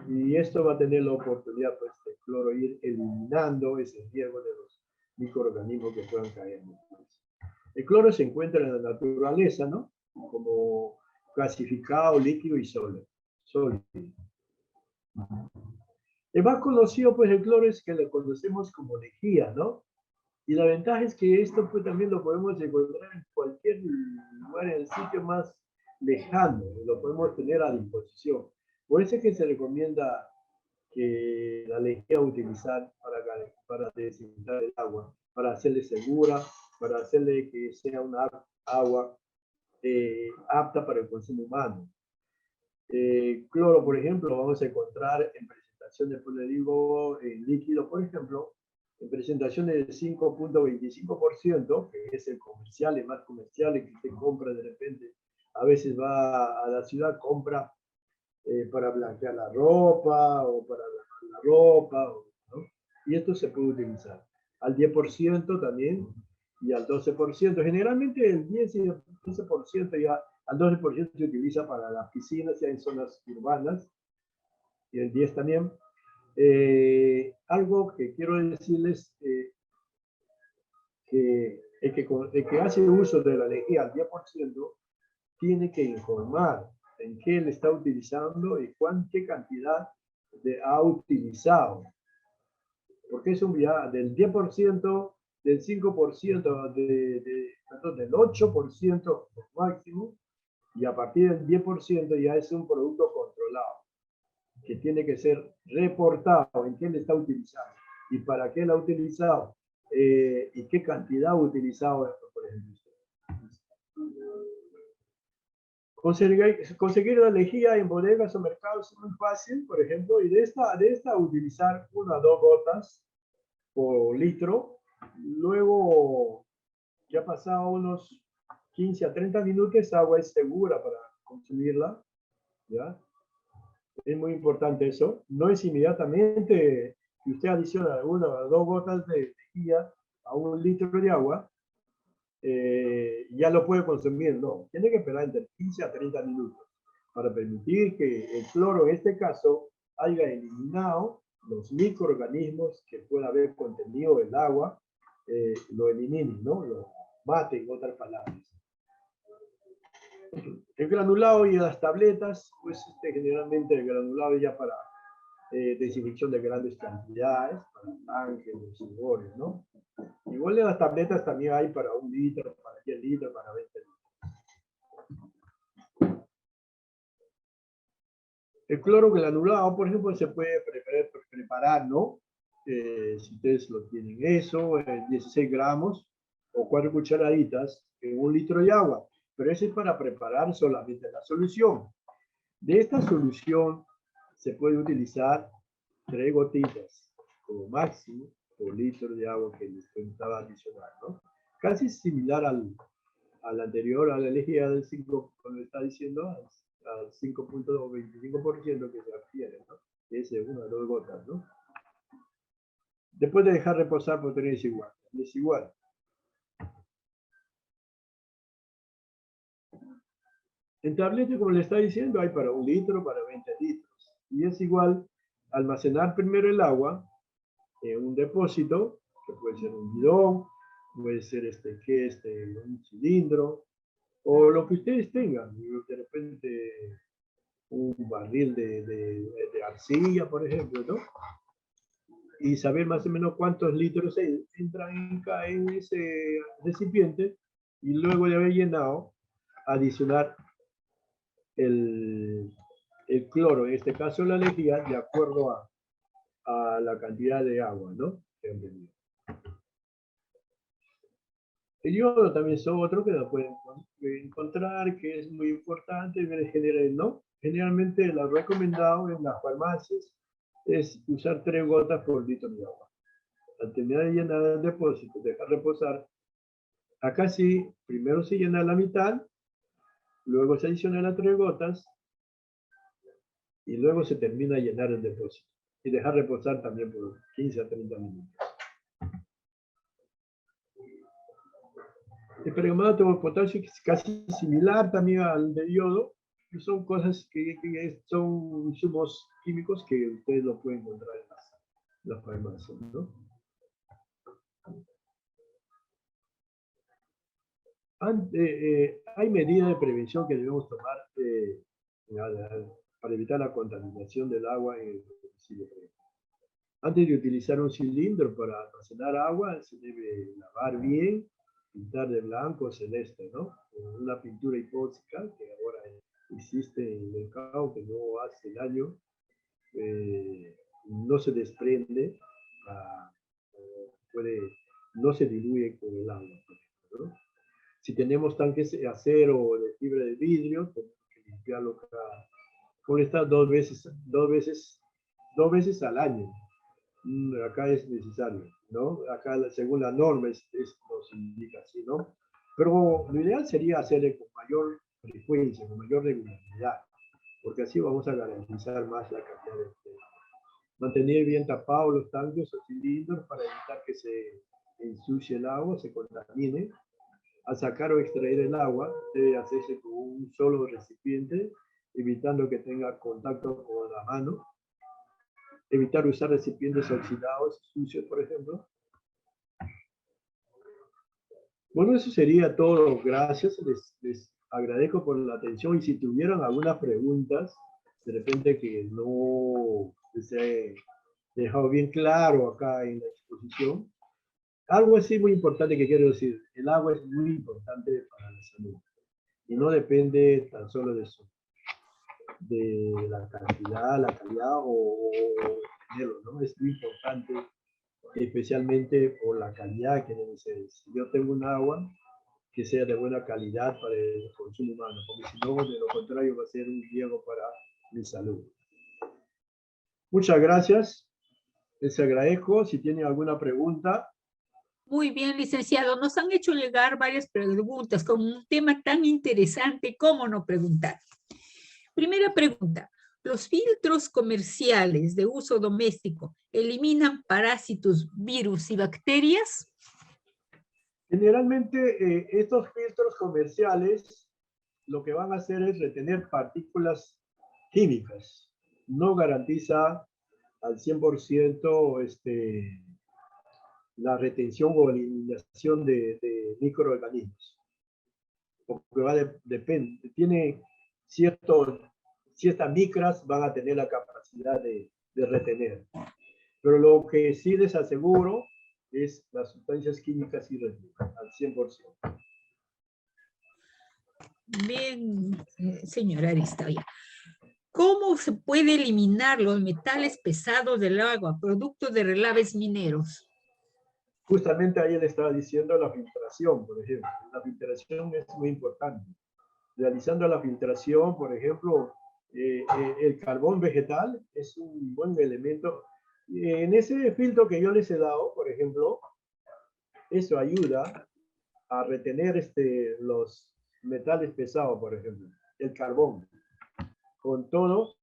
Y esto va a tener la oportunidad pues de cloro ir eliminando ese riesgo de los microorganismos que puedan caer. El cloro se encuentra en la naturaleza, ¿no? Como gasificado, líquido y sólido. El más conocido, pues, el cloro es que lo conocemos como lejía, ¿no? Y la ventaja es que esto pues, también lo podemos encontrar en cualquier lugar, en el sitio más lejano, lo podemos tener a disposición. Por eso es que se recomienda que la lejía utilizar para desinfectar el agua, para hacerle segura, para hacerle que sea una agua apta para el consumo humano. Cloro, por ejemplo, lo vamos a encontrar en presentaciones, pues le digo, en líquido, por ejemplo, en presentaciones del 5.25%, que es el comercial, el más comercial, el que usted compra de repente. A veces va a la ciudad, compra para blanquear la ropa o para lavar la ropa, ¿no? Y esto se puede utilizar. Al 10% también y al 12%. Generalmente el 10 y el 12% ya, al 12% se utiliza para las piscinas, ya en zonas urbanas, y el 10 también. Algo que quiero decirles, que el que hace uso de la lejía al 10% tiene que informar en qué le está utilizando y qué cantidad ha utilizado. Porque es un viaje del 10%, del 5%, perdón, del 8% máximo, y a partir del 10% ya es un producto controlado, que tiene que ser reportado en qué le está utilizando y para qué lo ha utilizado y qué cantidad ha utilizado, por ejemplo. Conseguir la lejía en bodegas o mercados es muy fácil, por ejemplo, y de esta utilizar 1 a 2 gotas por litro. Luego, ya pasado unos 15 a 30 minutos, esa agua es segura para consumirla, ¿ya? Es muy importante eso. No es inmediatamente que usted adiciona 1 o 2 gotas de lejía a 1 litro de agua, ya lo puede consumir, no. Tiene que esperar entre 15 a 30 minutos para permitir que el cloro, en este caso, haya eliminado los microorganismos que pueda haber contenido el agua, lo eliminen, ¿no? Lo mate, en otras palabras. El granulado y las tabletas, pues generalmente el granulado ya para desinfección de grandes cantidades, para ángeles, sudores, ¿no? Igual de las tabletas también hay para 1 litro, para 10 litros, para 20 litros. El cloro granulado, por ejemplo, se puede preparar, ¿no? Si ustedes lo tienen eso, 16 gramos o 4 cucharaditas en 1 litro de agua. Pero eso es para preparar solamente la solución. De esta solución se puede utilizar 3 gotitas como máximo por litro de agua que les comentaba adicional, ¿no? Casi similar al anterior, a la lejía del 5, como está diciendo, al 5.25% que se adquiere, ¿no? Es 1 o 2 gotas, ¿no? Después de dejar reposar por 3 igual. Es igual. En tablete, como le está diciendo, hay para 1 litro, para 20 litros. Y es igual almacenar primero el agua en un depósito, que puede ser un bidón, puede ser un cilindro, o lo que ustedes tengan. De repente, un barril de arcilla, por ejemplo, ¿no? Y saber más o menos cuántos litros entran en ese recipiente, y luego de haber llenado, adicionar el cloro, en este caso la lejía, de acuerdo a la cantidad de agua, ¿no? El yodo también es otro que lo pueden encontrar, que es muy importante, ¿no? Generalmente lo recomendado en las farmacias es usar 3 gotas por litro de agua. Al terminar de llenar el depósito, dejar reposar. Acá sí, primero se llena la mitad, luego se adiciona las 3 gotas y luego se termina de llenar el depósito. Y dejar reposar también por 15 a 30 minutos. El permanganato de potasio es casi similar también al de yodo, que son cosas que son insumos químicos que ustedes lo pueden encontrar en las farmacias, ¿no? Hay medidas de prevención que debemos tomar para evitar la contaminación del agua en el domicilio. Antes de utilizar un cilindro para almacenar agua, se debe lavar bien, pintar de blanco o celeste, ¿no? Con una pintura hipóxica que ahora existe en el mercado, que no hace daño, no se desprende, no se diluye con el agua, por ejemplo, ¿no? Si tenemos tanques de acero o de fibra de vidrio, tenemos que limpiarlo dos veces al año. Acá es necesario, ¿no? Acá, según la norma, nos indica así, ¿no? Pero lo ideal sería hacerlo con mayor frecuencia, con mayor regularidad, porque así vamos a garantizar más la calidad del agua. Mantener bien tapados los tanques o cilindros para evitar que se ensucie el agua, se contamine. Al sacar o extraer el agua, debe hacerse con un solo recipiente, evitando que tenga contacto con la mano. Evitar usar recipientes oxidados, sucios, por ejemplo. Bueno, eso sería todo. Gracias. Les agradezco por la atención y si tuvieran algunas preguntas, de repente que no se ha dejado bien claro acá en la exposición. Algo así muy importante que quiero decir. El agua es muy importante para la salud y no depende tan solo de la cantidad, la calidad o dinero, ¿no? Es muy importante, especialmente por la calidad que debe ser. Si yo tengo un agua que sea de buena calidad para el consumo humano, porque si no, de lo contrario va a ser un riesgo para mi salud. Muchas gracias. Les agradezco. Si tienen alguna pregunta. Muy bien, licenciado. Nos han hecho llegar varias preguntas con un tema tan interesante, ¿cómo no preguntar? Primera pregunta. ¿Los filtros comerciales de uso doméstico eliminan parásitos, virus y bacterias? Generalmente estos filtros comerciales lo que van a hacer es retener partículas químicas. No garantiza al 100% la retención o eliminación de microorganismos. Porque depende, tiene ciertas micras van a tener la capacidad de retener. Pero lo que sí les aseguro es las sustancias químicas irreducibles al 100%. Bien, señora Aristoya. ¿Cómo se puede eliminar los metales pesados del agua, producto de relaves mineros? Justamente ahí le estaba diciendo la filtración, por ejemplo. La filtración es muy importante. Realizando la filtración, por ejemplo, el carbón vegetal es un buen elemento. En ese filtro que yo les he dado, por ejemplo, eso ayuda a retener los metales pesados, por ejemplo, el carbón, con todo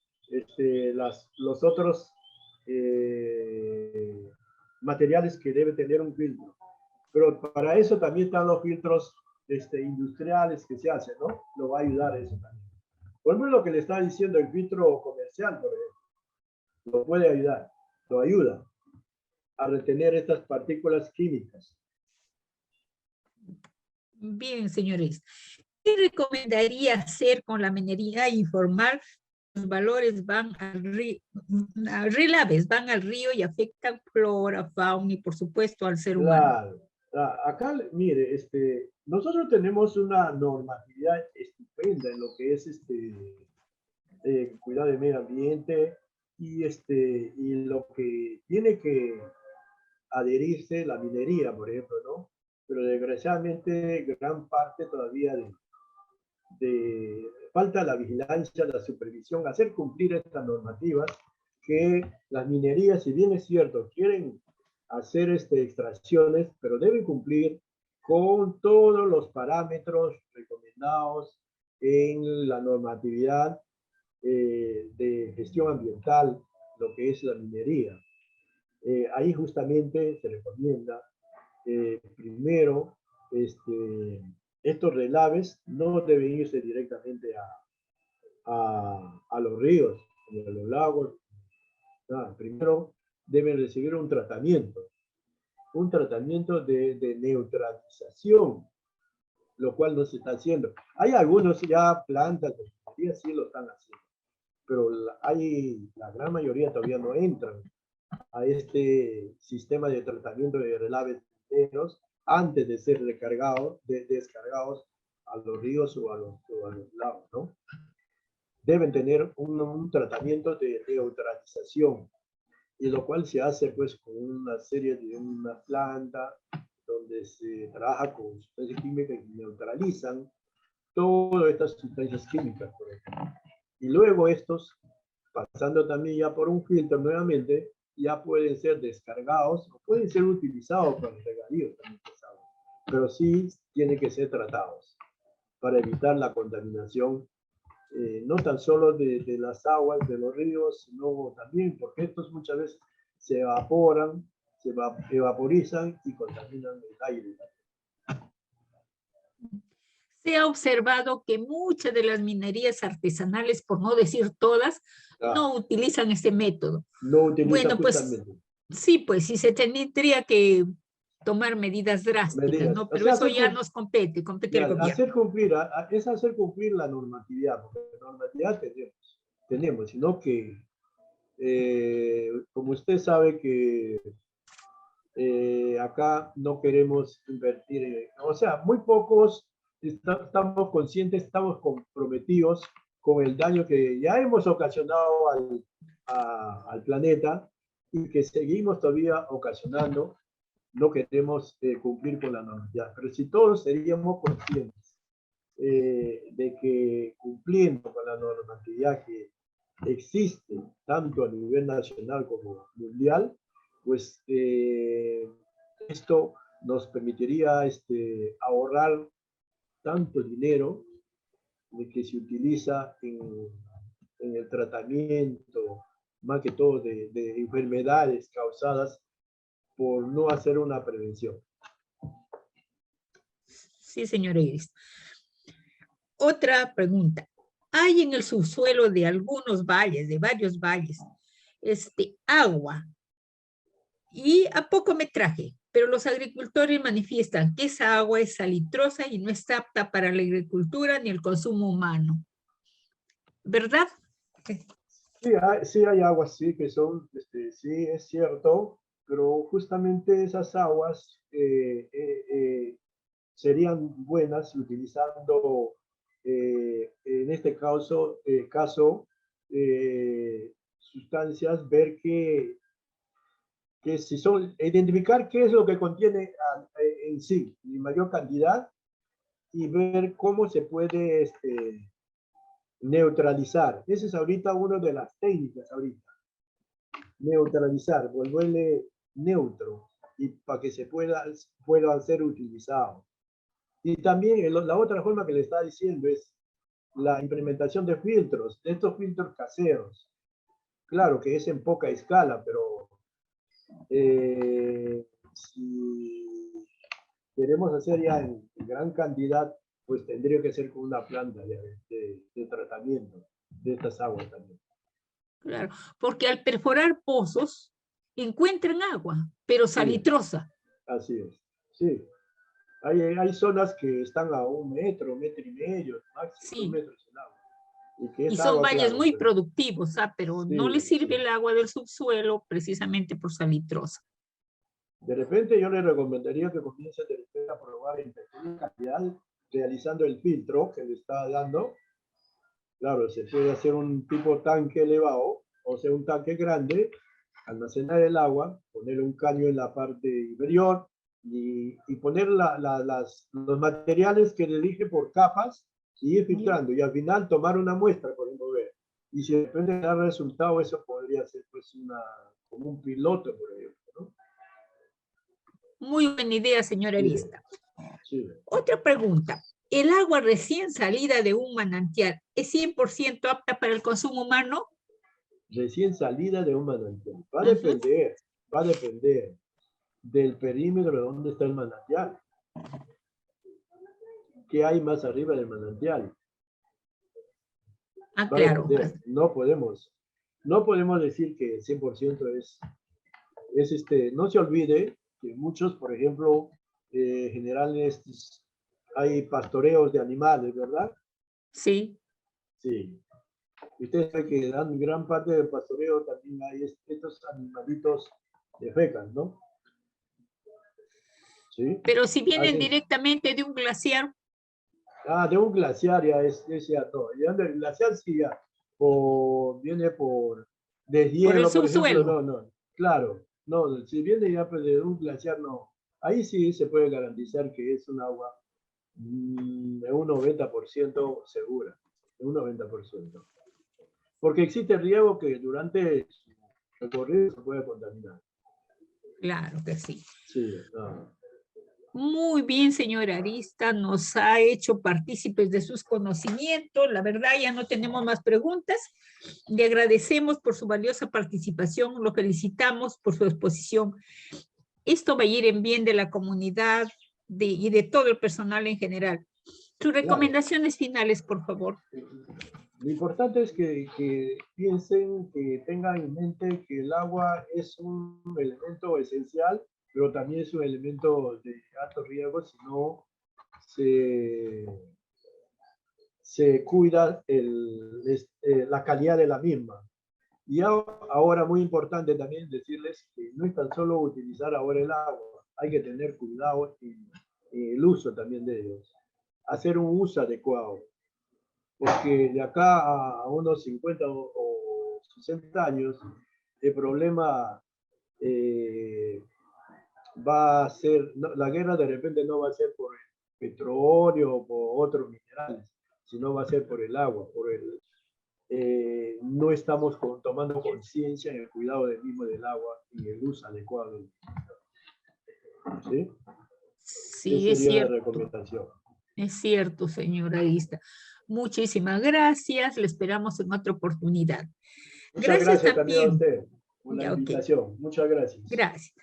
los otros materiales que debe tener un filtro. Pero para eso también están los filtros industriales que se hacen, ¿no? Lo va a ayudar eso también. Por ejemplo, lo que le está diciendo el filtro comercial, por ejemplo, lo puede ayudar, lo ayuda a retener estas partículas químicas. Bien, señores. ¿Qué recomendaría hacer con la minería informal? Los valores van al río, relaves van al río y afectan flora, fauna y por supuesto al ser humano. Claro. Acá, mire, nosotros tenemos una normatividad estupenda en lo que es cuidado del medio ambiente y lo que tiene que adherirse la minería, por ejemplo, ¿no? Pero desgraciadamente gran parte todavía falta la vigilancia, la supervisión, hacer cumplir estas normativas que las minerías, si bien es cierto, quieren hacer extracciones, pero deben cumplir con todos los parámetros recomendados en la normatividad de gestión ambiental, lo que es la minería. Ahí justamente se recomienda primero estos relaves no deben irse directamente a los ríos ni a los lagos. Nada, primero deben recibir un tratamiento de neutralización, lo cual no se está haciendo. Hay algunos ya plantas de minería sí lo están haciendo, pero la gran mayoría todavía no entran a este sistema de tratamiento de relaves enteros antes de ser descargados a los ríos o a los lagos, ¿no? Deben tener un tratamiento de neutralización, y lo cual se hace pues con una serie de una planta donde se trabaja con sustancias químicas que neutralizan todas estas sustancias químicas, por ejemplo. Y luego estos, pasando también ya por un filtro nuevamente, ya pueden ser descargados o pueden ser utilizados para el regadío también, pero sí tienen que ser tratados para evitar la contaminación, no tan solo de las aguas de los ríos, sino también porque estos muchas veces se evaporan, se evaporizan y contaminan el aire. Se ha observado que muchas de las minerías artesanales, por no decir todas, no utilizan este método. No utilizan Bueno, pues justamente. sí, pues sí se tendría que tomar medidas drásticas, Medidas. ¿no? O Pero sea, eso ya nos compete el gobierno. hacer cumplir, es hacer cumplir la normatividad, porque la normatividad tenemos, sino que, como usted sabe que acá no queremos invertir, o sea, muy pocos estamos conscientes, estamos comprometidos con el daño que ya hemos ocasionado al planeta y que seguimos todavía ocasionando. No queremos cumplir con la normatividad, pero si todos seríamos conscientes de que cumpliendo con la normatividad que existe tanto a nivel nacional como mundial, pues esto nos permitiría ahorrar tanto dinero de que se utiliza en el tratamiento, más que todo de enfermedades causadas por no hacer una prevención. Sí, señora Iris. Otra pregunta. Hay en el subsuelo de algunos valles, de varios valles, agua y a poco metraje, pero los agricultores manifiestan que esa agua es salitrosa y no está apta para la agricultura ni el consumo humano. ¿Verdad? Sí hay aguas, sí, que son, sí, es cierto, pero justamente esas aguas serían buenas utilizando, en este caso sustancias, ver que si son, identificar qué es lo que contiene en sí, en mayor cantidad, y ver cómo se puede neutralizar. Esa es ahorita una de las técnicas ahorita. Neutralizar, volverle neutro y para que se puedan ser utilizados. Y también la otra forma que le está diciendo es la implementación de filtros, de estos filtros caseros. Claro que es en poca escala, pero si queremos hacer ya en gran cantidad, pues tendría que ser con una planta de tratamiento de estas aguas también. Claro, porque al perforar pozos encuentran agua, pero salitrosa. Sí, así es, sí. Hay zonas que están a 1 metro, 1,5 metros, máximo 2 Sí, metros en agua. Y que y es son agua, valles claro. muy productivos, pero no les Sí, sirve sí. el agua del subsuelo precisamente por salitrosa. De repente yo le recomendaría que comience de repente a probar en pequeña cantidad, realizando el filtro que le está dando. Claro, se puede hacer un tipo tanque elevado, o sea, un tanque grande, almacenar el agua, poner un caño en la parte inferior y poner los materiales que le dije por capas y ir filtrando. Y al final tomar una muestra, por ejemplo, ver. Y si de repente da resultado, eso podría ser pues como un piloto, por ejemplo, ¿no? Muy buena idea, señora Sí, Arista. sí. Otra pregunta. ¿El agua recién salida de un manantial es 100% apta para el consumo humano? Recién salida de un manantial. Va a depender del perímetro de donde está el manantial. ¿Qué hay más arriba del manantial? Va a Claro. depender. No podemos decir que el 100% es no se olvide que muchos, por ejemplo, generan hay pastoreos de animales, ¿verdad? Sí. Sí. Ustedes saben que dan gran parte del pastoreo también hay estos animalitos defecan, ¿no? ¿Sí? Pero si vienen Hacen, directamente de un glaciar, de un glaciar ya es ya todo. Ya del glaciar sí ya, viene por por el deshielo, por ejemplo, subsuelo. no, no. Claro, no, si viene ya pues, de un glaciar, no. Ahí sí se puede garantizar que es un agua de un 90% segura, de un 90%. Porque existe el riesgo que durante su recorrido se puede contaminar. Claro que sí. Sí, no. Muy bien, señora Arista, nos ha hecho partícipes de sus conocimientos. La verdad, ya no tenemos más preguntas. Le agradecemos por su valiosa participación, lo felicitamos por su exposición. Esto va a ir en bien de la comunidad y de todo el personal en general. Sus Claro. recomendaciones finales, por favor. Lo importante es que piensen, que tengan en mente que el agua es un elemento esencial, pero también es un elemento de alto riesgo si no se cuida la calidad de la misma. Y ahora muy importante también decirles que no es tan solo utilizar ahora el agua, hay que tener cuidado en el uso también de ellos. Hacer un uso adecuado, porque de acá a unos 50 o 60 años, el problema va a ser, la guerra de repente no va a ser por el petróleo o por otros minerales, sino va a ser por el agua, no estamos tomando conciencia en el cuidado del mismo del agua y el uso adecuado. ¿Sí? Sí, Esa es sería la cierto. recomendación. Es cierto, señora Arista. Muchísimas gracias. Le esperamos en otra oportunidad. Muchas Gracias gracias también a también. usted por la Ya, ok. invitación. Muchas gracias. Gracias.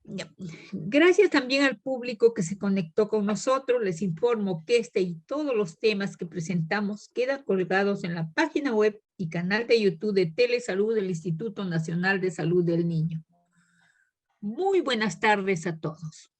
Ya. Gracias también al público que se conectó con nosotros. Les informo que este y todos los temas que presentamos quedan colgados en la página web y canal de YouTube de Telesalud del Instituto Nacional de Salud del Niño. Muy buenas tardes a todos.